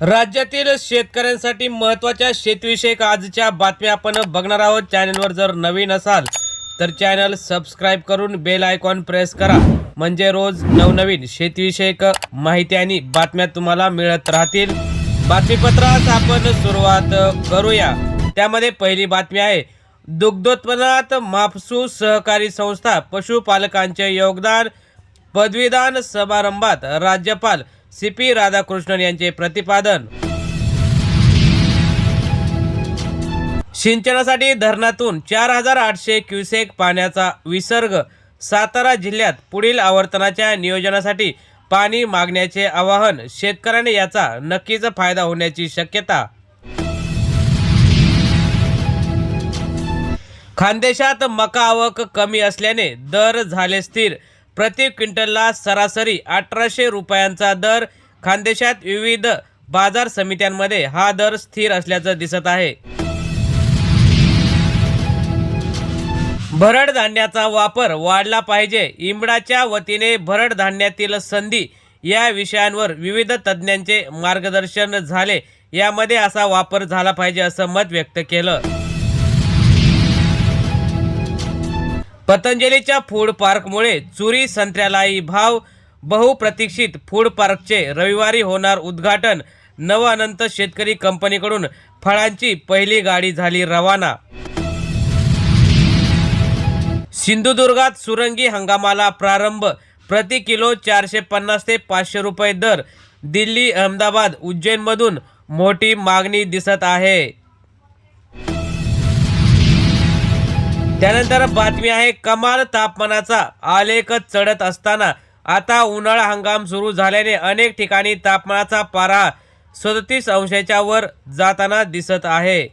राज्यातील शेतकऱ्यांसाठी महत्त्वाच्या शेतीविषयक आजच्या बातम्या आपण बघणार आहोत। चॅनलवर जर नवीन असाल तर चॅनल सबस्क्राइब करून बेल आयकॉन प्रेस करा, म्हणजे रोज नवनवीन शेतीविषयक माहिती आणि बातम्या तुम्हाला मिळत राहतील। बातमीपत्रास आपण सुरुवात करूया। त्यामध्ये पहिली बातमी आहे, दुग्धोत्पादनात माफसूस सहकारी संस्था पशुपालकांचे योगदान। पदवीदान समारंभात राज्यपाल CP राधाकृष्णन यांचे प्रतिपादन। सिंचनासाठी धरणातून 4800 क्युसेक पाण्याचा विसर्ग। सातारा जिल्ह्यात पुढील आवर्तनाच्या नियोजनासाठी पाणी मागण्याचे आवाहन। शेतकऱ्यांना याचा नक्कीच फायदा होण्याची शक्यता। खानदेशात मका आवक कमी असल्याने दर झाले स्थिर। प्रति क्विंटलला सरासरी 1800 रुपयांचा दर। खानदेशात विविध बाजार समित्यांमध्ये हा दर स्थिर असल्याचं दिसत आहे। भरड धान्याचा वापर वाढला पाहिजे। इमडाच्या वतीने भरड धान्यातील संधी या विषयांवर विविध तज्ज्ञांचे मार्गदर्शन झाले। यामध्ये असा वापर झाला पाहिजे असं मत व्यक्त केलं। पतंजलीच्या फूड पार्कमुळे चुरी संत्र्यालाही भाव। बहुप्रतीक्षित फूड पार्कचे रविवारी होणार उद्घाटन। नवअनंत शेतकरी कंपनीकडून फळांची पहिली गाडी झाली रवाना। सिंधुदुर्गात सुरंगी हंगामाला प्रारंभ। प्रति किलो 450 ते 500 रुपये दर। दिल्ली, अहमदाबाद, उज्जैनमधून मोठी मागणी दिसत आहे। त्यानंतर बातमी आहे, कमाल तापमानाचा आलेख चढत असताना आता उन्हाळा हंगाम सुरू झाल्याने अनेक ठिकाणी तापमानाचा पारा 37 अंशाच्या वर जाताना दिसत आहे।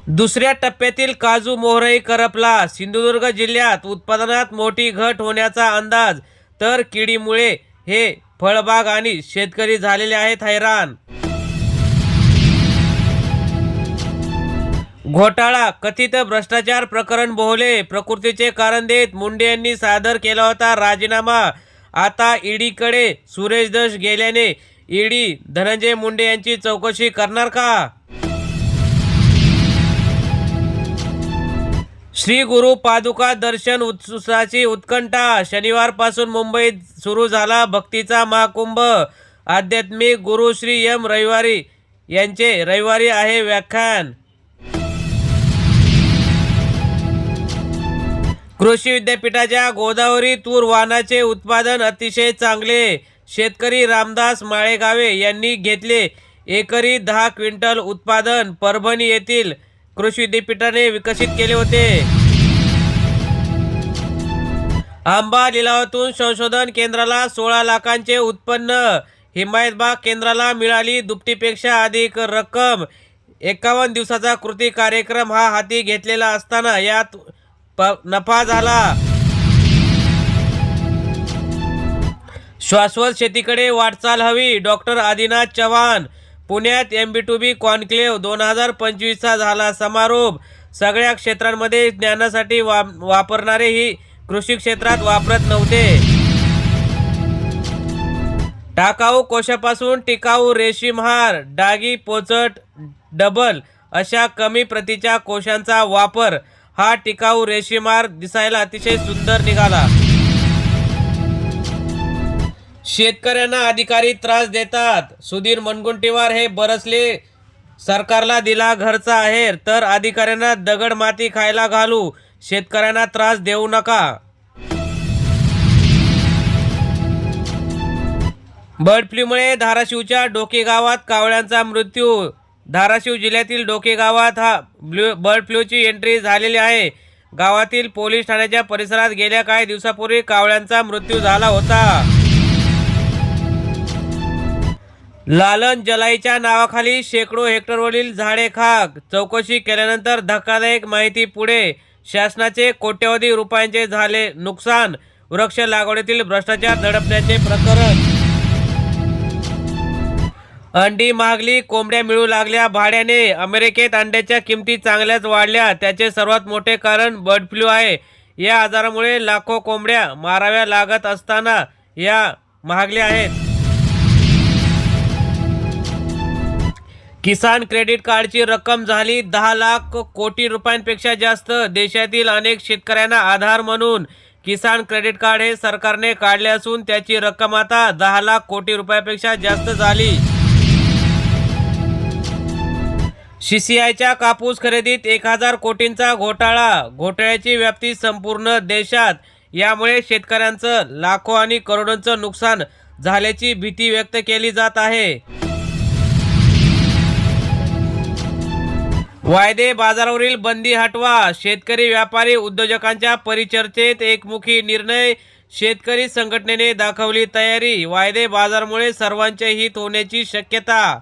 दुसऱ्या टप्प्यातील काजू मोहरही करपला। सिंधुदुर्ग जिल्ह्यात उत्पादनात मोठी घट होण्याचा अंदाज, तर किडीमुळे हे फळबाग आणि शेतकरी झालेले आहेत हैराण। घोटाळा, कथित भ्रष्टाचार प्रकरण बोहले। प्रकृतीचे कारण देत मुंडे यांनी सादर केला होता राजीनामा। आता ईडीकडे सुरेश दस गेल्याने ईडी धनंजय मुंडे यांची चौकशी करणार का? श्री गुरु पादुका दर्शन उत्सवाची उत्कंठा। शनिवारपासून मुंबईत सुरू झाला भक्तीचा महाकुंभ। आध्यात्मिक गुरु श्री एम रविवारी यांचे रविवारी आहे व्याख्यान। कृषी विद्यापीठाच्या गोदावरी तूर वाणाचे उत्पादन अतिशय चांगले। शेतकरी रामदास माळेगावे यांनी घेतले एकरी 10 क्विंटल उत्पादन। परभणी येथील कृषी विद्यापीठाने विकसित केले होते। आंबा लिलावातून संशोधन केंद्राला 16 लाखांचे उत्पन्न। हिमायतबाग केंद्राला मिळाली दुपटीपेक्षा अधिक रक्कम। 51 दिवसाचा कृती कार्यक्रम हा हाती घेतलेला असताना यात नफा झाला। शाश्वत शेतीकडे वाटचाल हवी। डॉक्टर आदिनाथ चव्हाण। पुण्यात MB2B कॉन्क्लेव्ह 2025 चा झाला समारोप। सगळ्या क्षेत्रांमध्ये ज्ञानासाठी वापरणारे ही कृषी क्षेत्रात वापरत नव्हते। टाकाऊ कोशापासून टिकाऊ रेशीम हार, डागी, पोचट, डबल अशा कमी प्रतीच्या कोशांचा वापर। हा टिकाऊ रेशीम हार दिसायला अतिशय सुंदर निघाला। शेतकऱ्यांना अधिकारी त्रास देतात। सुधीर मुनगंटीवार हे बरसले। सरकारला दिला घरचा आहेर, तर अधिकाऱ्यांना दगड माती खायला घालू। शेतकऱ्यांना त्रास देऊ नका। बर्ड फ्लूमुळे धाराशिवच्या डोके गावात कावळ्यांचा मृत्यू। धाराशिव जिल्ह्यातील डोके गावात हा बर्ड फ्लूची एंट्री झालेली आहे। गावातील पोलीस ठाण्याच्या परिसरात गेल्या काही दिवसापूर्वी कावळ्यांचा मृत्यू झाला होता। लालन जलाईच्या नावाखाली शेकडो हेक्टरवरील झाडे खाक। चौकशी केल्यानंतर धक्कादायक माहिती पुढे। शासनाचे कोट्यवधी रुपयांचे झाले नुकसान। वृक्ष लागवडीतील भ्रष्टाचार दडपण्याचे प्रकरण। अंडी महागली, कोंबड्या मिळू लागल्या भाड्याने। अमेरिकेत अंड्याच्या किमती चांगल्याच वाढल्या। त्याचे सर्वात मोठे कारण बर्ड फ्लू आहे। या आजारामुळे लाखो कोंबड्या माराव्या लागत असताना या महागले आहेत. किसान क्रेडिट कार्डची रक्कम झाली 10 लाख कोटी रुपयांपेक्षा जास्त. देशातील अनेक शेतकऱ्यांना आधार म्हणून किसान क्रेडिट कार्ड हे सरकारने काढले असून त्याची रक्कम आता 10 लाख कोटी रुपयापेक्षा जास्त झाली. CCIच्या कापूस खरेदीत 1000 कोटींचा घोटाळा. घोटाळ्याची व्याप्ती संपूर्ण देशात. यामुळे शेतकऱ्यांचं लाखो आणि करोडोंचं नुकसान झाल्याची भीती व्यक्त केली जात आहे. वायदे बाजारावरील बंदी हटवा. शेतकरी व्यापारी उद्योजकांच्या परिचर्चेत एकमुखी निर्णय. शेतकरी संघटनेने दाखवली तयारी. वायदे बाजारामुळे सर्वांचे हित होण्याची शक्यता.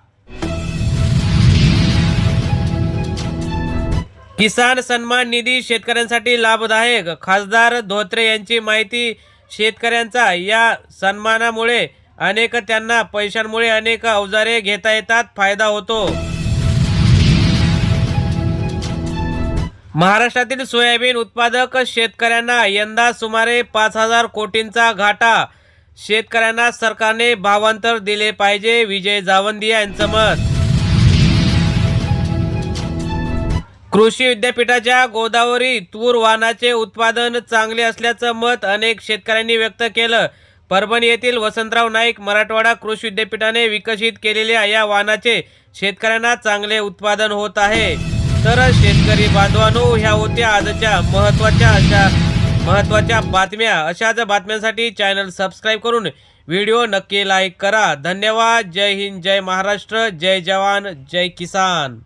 किसान सन्मान निधी शेतकऱ्यांसाठी लाभदायक. खासदार धोत्रे यांची माहिती. शेतकऱ्यांचा या सन्मानामुळे त्यांना पैशांमुळे अनेक अवजारे घेता येतात. फायदा होतो. महाराष्ट्रातील सोयाबीन उत्पादक शेतकऱ्यांना यंदा सुमारे 5000 कोटींचा घाटा. शेतकऱ्यांना सरकारने भावांतर दिले पाहिजे. विजय जावंदिया यांचं मत. कृषी विद्यापीठाच्या गोदावरी तूर वाणाचे उत्पादन चांगले असल्याचं मत अनेक शेतकऱ्यांनी व्यक्त केलं. परभणी येथील वसंतराव नाईक मराठवाडा कृषी विद्यापीठाने विकसित केलेल्या या वाणाचे शेतकऱ्यांना चांगले उत्पादन होत आहे. तर शेतकरी बांधवांनो, ह्या होत्या आजच्या महत्त्वाच्या बातम्या. अशाच बातम्यांसाठी चॅनल सबस्क्राईब करून व्हिडिओ नक्की लाईक करा. धन्यवाद. जय हिंद, जय महाराष्ट्र, जय जवान, जय किसान.